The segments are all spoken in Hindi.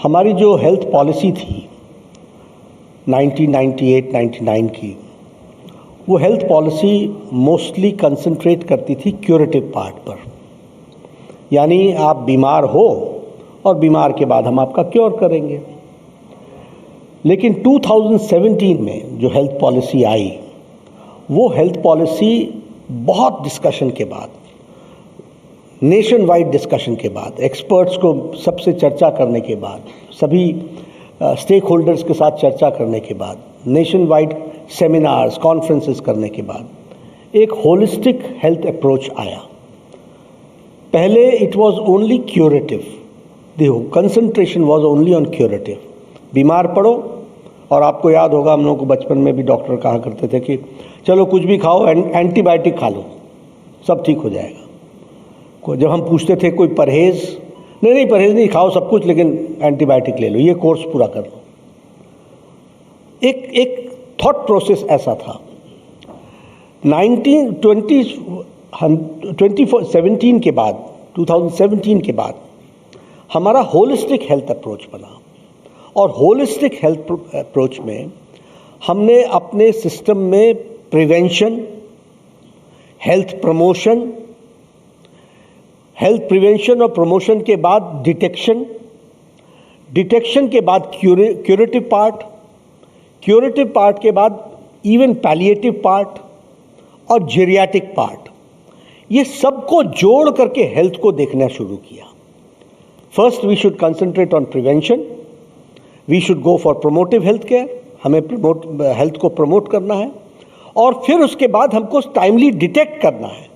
हमारी जो हेल्थ पॉलिसी थी 1998-99 की, वो हेल्थ पॉलिसी मोस्टली कंसंट्रेट करती थी क्यूरेटिव पार्ट पर, यानी आप बीमार हो और बीमार के बाद हम आपका क्योर करेंगे। लेकिन 2017 में जो हेल्थ पॉलिसी आई, वो हेल्थ पॉलिसी बहुत डिस्कशन के बाद, नेशन वाइड डिस्कशन के बाद, एक्सपर्ट्स को सबसे चर्चा करने के बाद, सभी स्टेक होल्डर्स के साथ चर्चा करने के बाद, नेशन वाइड सेमिनार्स कॉन्फ्रेंसेस करने के बाद एक होलिस्टिक हेल्थ अप्रोच आया। पहले it was only curative, the concentration was only on curative. बीमार पड़ो और आपको याद होगा, हम लोगों को बचपन में भी डॉक्टर कहा करते थे कि चलो कुछ भी खाओ, एंटीबायोटिक खा लो, सब ठीक हो जाएगा। जब हम पूछते थे कोई परहेज, नहीं परहेज नहीं, खाओ सब कुछ लेकिन एंटीबायोटिक ले लो, ये कोर्स पूरा कर लो। एक थॉट प्रोसेस ऐसा था। 2017 के बाद, 2017 के बाद हमारा होलिस्टिक हेल्थ अप्रोच बना, और होलिस्टिक हेल्थ अप्रोच में हमने अपने सिस्टम में prevention, health promotion, health prevention और प्रमोशन के बाद डिटेक्शन, डिटेक्शन के बाद क्यूरेटिव पार्ट, क्यूरेटिव पार्ट के बाद इवन पैलिएटिव पार्ट और जेरियाटिक पार्ट, ये सबको जोड़ करके हेल्थ को देखना शुरू किया। First we should concentrate on prevention, we should go for promotive health care, हमें हेल्थ को प्रमोट करना है, और फिर उसके बाद हमको टाइमली डिटेक्ट करना है,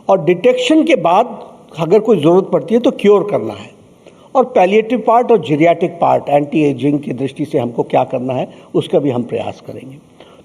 और डिटेक्शन के बाद अगर कोई ज़रूरत पड़ती है तो क्योर करना है, और पैलिएटिव पार्ट और जेरियाटिक पार्ट, एंटी एजिंग की दृष्टि से हमको क्या करना है उसका भी हम प्रयास करेंगे।